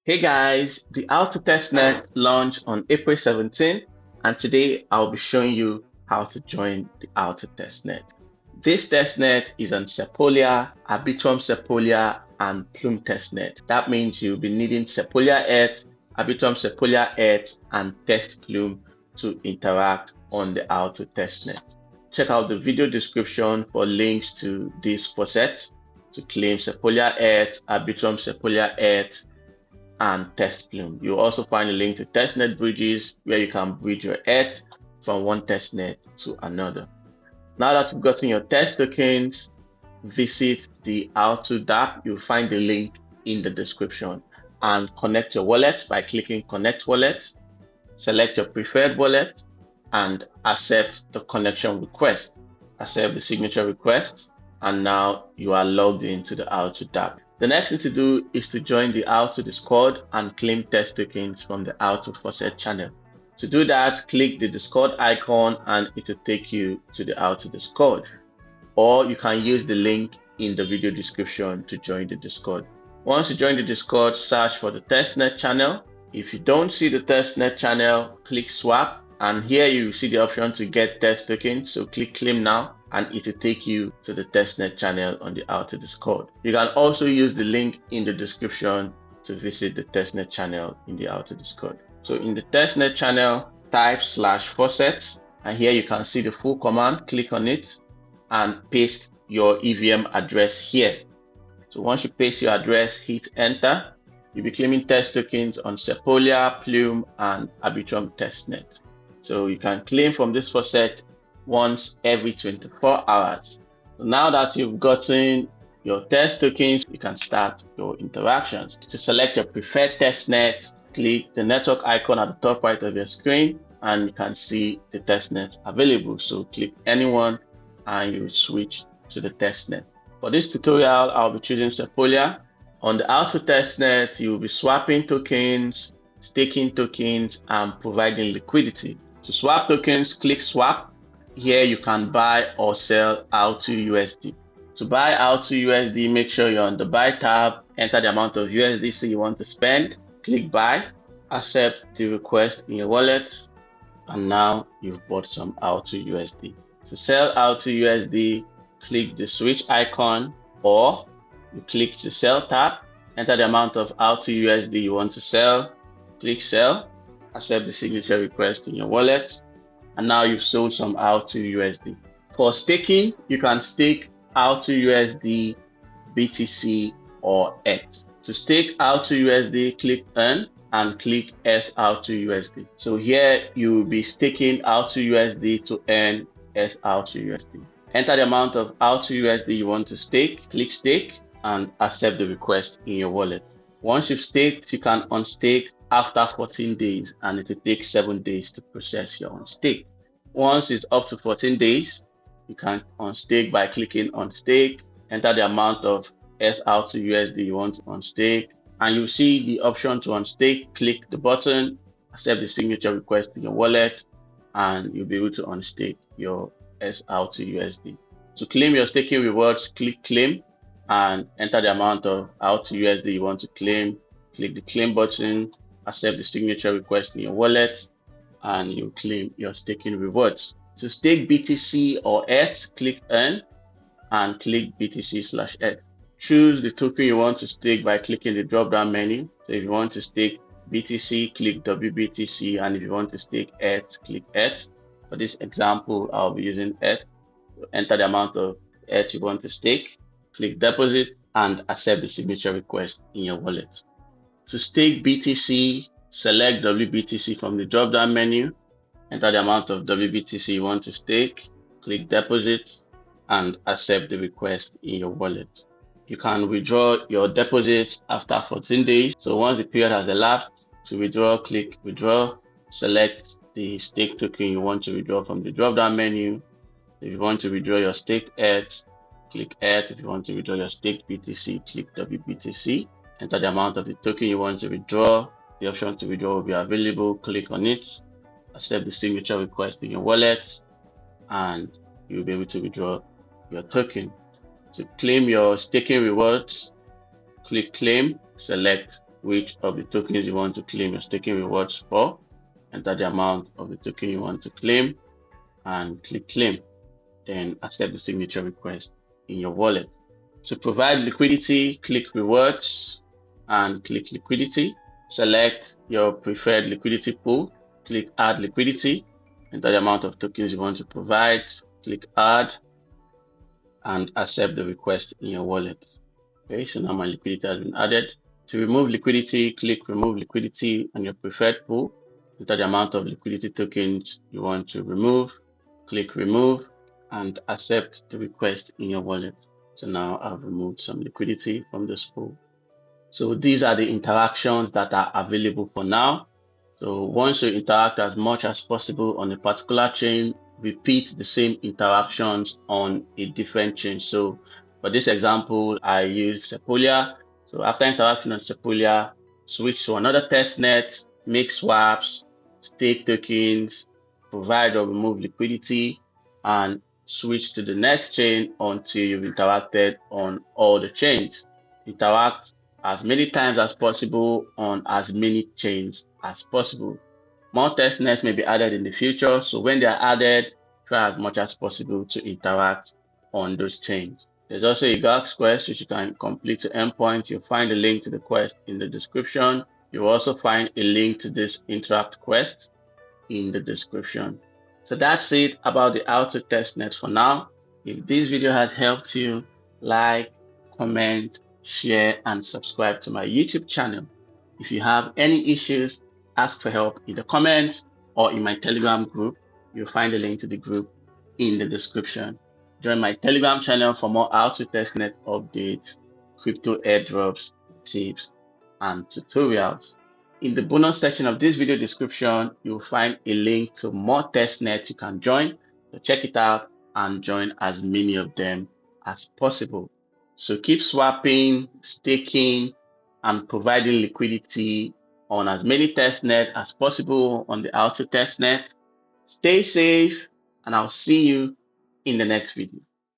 Hey guys, the Auto Testnet launched on April 17, and today I'll be showing you how to join the Auto Testnet. This testnet is on Sepolia, Arbitrum Sepolia, and Plume Testnet. That means you'll be needing Sepolia ETH, Arbitrum Sepolia ETH, and Test Plume to interact on the Auto Testnet. Check out the video description for links to these faucets to claim Sepolia ETH, Arbitrum Sepolia ETH, and Test Plume. You'll also find a link to testnet bridges where you can bridge your ETH from one testnet to another. Now that you've gotten your test tokens, visit the Auto dApp. You'll find the link in the description and connect your wallet by clicking Connect Wallet. Select your preferred wallet and accept the connection request. Accept the signature request, and now you are logged into the Auto dApp. The next thing to do is to join the Auto Discord and claim test tokens from the Auto Faucet channel. To do that, click the Discord icon and it will take you to the Auto Discord. Or you can use the link in the video description to join the Discord. Once you join the Discord, search for the Testnet channel. If you don't see the Testnet channel, click Swap, and here you see the option to get test tokens. So click Claim Now, and it will take you to the Testnet channel on the Auto Discord. You can also use the link in the description to visit the Testnet channel in the Auto Discord. So in the Testnet channel, type /faucet, and here you can see the full command. Click on it and paste your EVM address here. So once you paste your address, hit enter. You'll be claiming test tokens on Sepolia, Plume, and Arbitrum Testnet. So you can claim from this faucet once every 24 hours. So now that you've gotten your test tokens, you can start your interactions. To select your preferred testnet, click the network icon at the top right of your screen, and you can see the testnet available. So click anyone and you switch to the testnet. For this tutorial, I'll be choosing Sepolia. On the Auto Testnet, you'll be swapping tokens, staking tokens, and providing liquidity. To swap tokens, click Swap. Here you can buy or sell Auto USD. To buy Auto USD, make sure you're on the Buy tab, enter the amount of USDC you want to spend, click Buy, accept the request in your wallet, and now you've bought some Auto USD. To sell Auto USD, click the switch icon, or you click the Sell tab, enter the amount of Auto USD you want to sell, click Sell, accept the signature request in your wallet, and now you've sold some Auto USD. For staking, you can stake Auto USD, BTC, or ETH. To stake Auto USD, click Earn and click S Auto USD. So here you will be staking Auto USD to earn S Auto USD. Enter the amount of Auto USD you want to stake, click Stake, and accept the request in your wallet. Once you've staked, you can unstake after 14 days, and it will take 7 days to process your unstake. Once it's up to 14 days, you can unstake by clicking Unstake, enter the amount of S Auto USD you want to unstake, and you'll see the option to unstake. Click the button, accept the signature request in your wallet, and you'll be able to unstake your S Auto USD. To claim your staking rewards, click Claim and enter the amount of Auto USD you want to claim. Click the Claim button, accept the signature request in your wallet, and you claim your staking rewards. To stake BTC or ETH, click Earn and click BTC/ETH. Choose the token you want to stake by clicking the drop-down menu. So if you want to stake BTC, click WBTC, and if you want to stake ETH, click ETH. For this example, I'll be using ETH. So enter the amount of ETH you want to stake, click Deposit, and accept the signature request in your wallet. To stake BTC, select WBTC from the drop-down menu, enter the amount of WBTC you want to stake, click Deposit, and accept the request in your wallet. You can withdraw your deposits after 14 days. So once the period has elapsed, to withdraw, click Withdraw, select the stake token you want to withdraw from the drop-down menu. If you want to withdraw your staked ETH, click ETH. If you want to withdraw your staked BTC, click WBTC. Enter the amount of the token you want to withdraw. The option to withdraw will be available. Click on it, accept the signature request in your wallet, and you'll be able to withdraw your token. To claim your staking rewards, click Claim, select which of the tokens you want to claim your staking rewards for, enter the amount of the token you want to claim, and click claim. Then accept the signature request in your wallet. To provide liquidity, click rewards and click liquidity. Select your preferred liquidity pool, click add liquidity, enter the amount of tokens you want to provide, click add, and accept the request in your wallet. Okay, so now my liquidity has been added. To remove liquidity, click remove liquidity on your preferred pool, enter the amount of liquidity tokens you want to remove, click remove, and accept the request in your wallet. So now I've removed some liquidity from this pool. So these are the interactions that are available for now. So once you interact as much as possible on a particular chain, repeat the same interactions on a different chain. So for this example, I used Sepolia. So after interacting on Sepolia, switch to another testnet, make swaps, stake tokens, provide or remove liquidity, and switch to the next chain until you've interacted on all the chains. Interact as many times as possible on as many chains as possible. More testnets may be added in the future, so when they are added, try as much as possible to interact on those chains. There's also a GAX quest which you can complete to endpoint. You'll find a link to the quest in the description. You'll also find a link to this interact quest in the description. So that's it about the auto testnet for now. If this video has helped you, like, comment, share, and subscribe to my YouTube channel. If you have any issues, ask for help in the comments or in my Telegram group. You'll find a link to the group in the description. Join my Telegram channel for more auto testnet updates, crypto airdrops, tips, and tutorials. In the bonus section of this video description, you'll find a link to more testnets you can join. So check it out and join as many of them as possible. So keep swapping, staking, and providing liquidity on as many testnets as possible on the auto testnet. Stay safe, and I'll see you in the next video.